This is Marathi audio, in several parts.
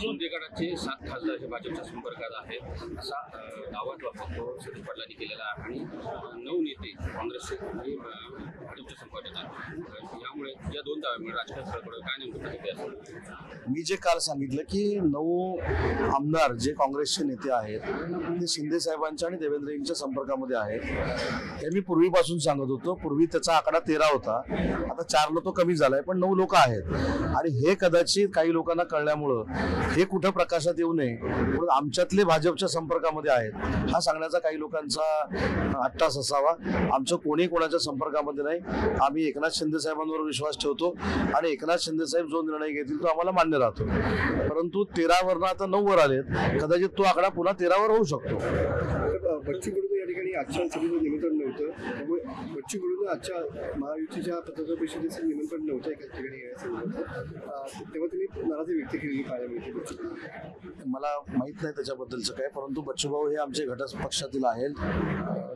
शिंदे गटाचे 7 खासदार हे भाजपच्या संपर्कात आहेत असा दावा जो आहे तो सतीश पाटलांनी केलेला आहे आणि 9 नेते काँग्रेसचे हे भाजपच्या संपर्कात आहेत। यामुळे या 2 दाव्यामुळे राजकारण खळबळ काय नेमकं प्रतिक्रिया असेल? मी जे काल सांगितलं की 9 आमदार जे काँग्रेसचे नेते आहेत ते शिंदे साहेबांच्या आणि देवेंद्रजींच्या संपर्कामध्ये आहेत हे मी पूर्वीपासून सांगत होतो। पूर्वी त्याचा आकडा 13 होता, आता 4 तो कमी झालाय, पण 9 लोक आहेत आणि हे कदाचित काही लोकांना कळल्यामुळं हे कुठं प्रकाशात येऊ नये म्हणून आमच्यातले भाजपच्या संपर्कामध्ये आहेत हा सांगण्याचा काही लोकांचा अट्टास असावा। आमचं कोणी कोणाच्या संपर्कामध्ये नाही। आम्ही एकनाथ शिंदे साहेबांवर विश्वास ठेवतो आणि एकनाथ शिंदे साहेब जो निर्णय घेतील तो आम्हाला मान्य राहतो, परंतु 13 वरनं आता 9 वर आलेत, कदाचित तो आकडा पुन्हा 13 वर होऊ शकतो। बच्चू कडू या ठिकाणी आजच्या सभेचं निमंत्रण नव्हतं, त्यामुळे बच्चू कडूंना आजच्या महायुतीच्या पत्रकार परिषदेचं निमंत्रण नव्हतं एका ठिकाणी यायचं, तेव्हा त्यांनी नाराजी व्यक्त केलेली पाहायला मिळते। मला माहित नाही त्याच्याबद्दलचं काय, परंतु बच्चूभाऊ हे आमचे घटक पक्षातील आहेत,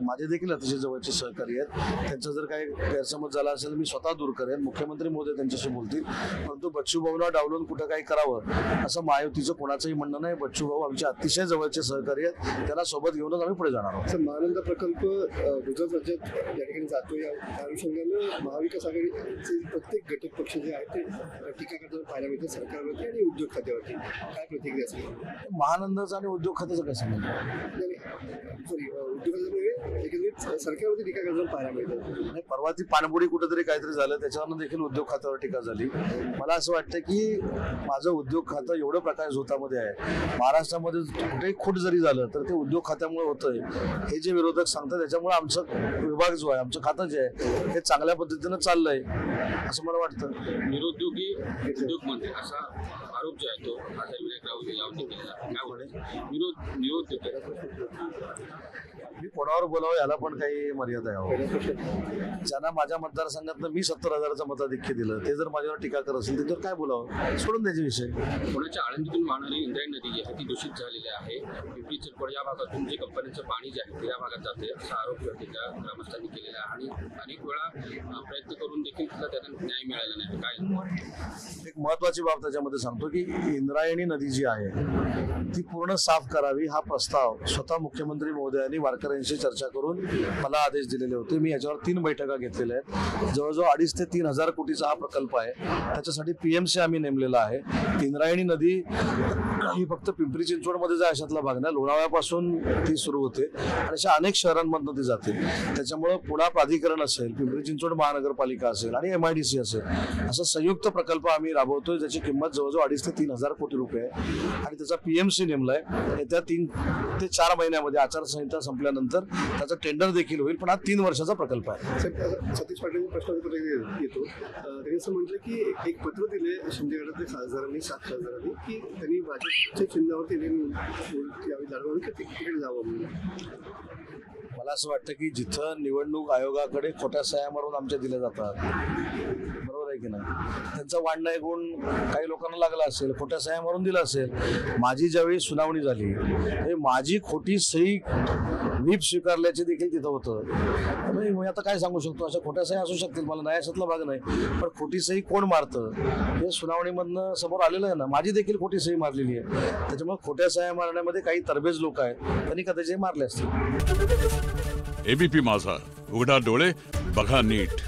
माझे देखील अतिशय जवळचे सहकारी आहेत। त्यांचा जर काही गैरसमज झाला असेल मी स्वतः दूर करेन, मुख्यमंत्री महोदय त्यांच्याशी बोलतील, परंतु बच्चूभाऊला डावलून कुठं काही करावं असं महायुतीचं कोणाचंही म्हणणं नाही। बच्चूभाऊ आमचे अतिशय जवळचे सहकारी आहेत, त्यांना सोबत घेऊनच आम्ही पुढे जाणार आहोत। महानंद प्रकल्प गुजरात राज्यात या ठिकाणी जातो, या अनुषंगानं महाविकास आघाडीचे प्रत्येक घटक पक्ष जे आहेत ते टीका करताना पाहायला मिळते सरकारवरती आणि उद्योग खात्यावरती, काय प्रतिक्रिया असेल? महानंदाचं आणि उद्योग खात्याचं काय संबंध? सॉरी, उद्योग खात्यामुळे एकंदरीत सरकारवरती टीका करताना पाहायला मिळते। आणि परवा ती पाणबुडी कुठेतरी काहीतरी झालं त्याच्यावरनं देखील उद्योग खात्यावर टीका झाली। मला असं वाटतं की माझं उद्योग खातं एवढं प्रकाश झोतामध्ये आहे, महाराष्ट्रामध्ये कुठेही खूट जरी झालं तर ते उद्योग खात्यामुळे होतंय हे जे विरोधक सांगतात, त्याच्यामुळे आमचं विभाग जो आहे, आमचं खातं जे आहे हे चांगल्या पद्धतीनं चाललंय असं मला वाटतं। निरुद्योगी उद्योग मंत्री असा आरोप जो आहे तो खासदार विनायक राऊत यांनी केलेला आहे, काय म्हणे निरुद्योग मी कोणावर बोलावं याला पण काही मर्यादा आहे। ज्यांना माझ्या मतदारसंघातनं मी 70,000चं मताधिक्य दिलं ते जर माझ्यावर टीका करत असेल त्याच्यावर काय बोलावं, सोडून द्यायचे विषय। पुण्याच्या आळंदीतून वाहणारी इंद्रायणी नदी जी आहे ती दूषित झालेली आहे। पिंपरी चिंचवड या भागातून जे कंपन्यांचं पाणी जे आहे ते या भागात जाते असा आरोप तिथल्या ग्रामस्थांनी केलेला आहे आणि अनेक वेळा प्रयत्न करून देखील तिला त्यांना न्याय मिळाला नाही। काय एक महत्वाची बाब त्याच्यामध्ये सांगतो की इंद्रायणी नदी जी आहे ती पूर्ण साफ करावी हा प्रस्ताव स्वतः मुख्यमंत्री महोदयांनी वारकऱ्यांशी चर्चा करून मला आदेश दिलेले होते। मी याच्यावर 3 बैठका घेतलेल्या आहेत। जवळजवळ 2.5 ते 3,000 कोटीचा हा प्रकल्प आहे, त्याच्यासाठी PMC आम्ही नेमलेला आहे। इंद्रायणी नदी ही फक्त पिंपरी चिंचवडमध्ये जा अशातला भाग नाही, लोणावळ्यापासून ती सुरू होते आणि अशा अनेक शहरांमधून ती जाते। त्याच्यामुळं पुणा प्राधिकरण असेल, पिंपरी चिंचवड महानगरपालिका असेल आणि MIDC असेल असं संयुक्त प्रकल्प आम्ही राबवतोय, ज्याची किंमत जवळजवळ 2.5 ते 3,000 कोटी रुपये आहे आणि त्याचा PMC नेमलाय। येत्या 3 ते 4 महिन्यामध्ये आचारसंहिता संपल्यानंतर त्याचं टेंडर देखील होईल, पण हा 3 वर्षाचा प्रकल्प आहे। सतीश पाटील प्रश्न येतो, त्यांनी असं म्हटलं की एक पत्र दिले शिंदे गटातल्या खासदारांनी 7 खासदारांनी की त्यांनी भाजपच्या चिन्हावरती यावी लढवून तिकडे जावं म्हणून। मला असं वाटतं की जिथं निवडणूक आयोगाकडे खोट्या सह्या मारून आमच्या दिल्या जातात, बरोबर आहे की नाही, त्यांचं वाढणं ऐकून काही लोकांना लागलं असेल, खोट्या सह्या मारून दिला असेल। माझी ज्यावेळी सुनावणी झाली ते माझी खोटी सही व्हीप स्वीकारल्याचे देखील तिथं होतं। मी आता काय सांगू शकतो, अशा खोट्या सह्या असू शकतील, मला नाही अशातला भाग नाही, पण खोटी सही कोण मारतं हे सुनावणीमधनं समोर आलेलं आहे ना। माझी देखील खोटी सही मारलेली आहे, त्याच्यामुळे खोट्या सह्या मारण्यामध्ये काही तरबेज लोक आहेत, त्यांनी कदाचित मारले असतील। ABP माझा, उघडा डोळे बघा नीट।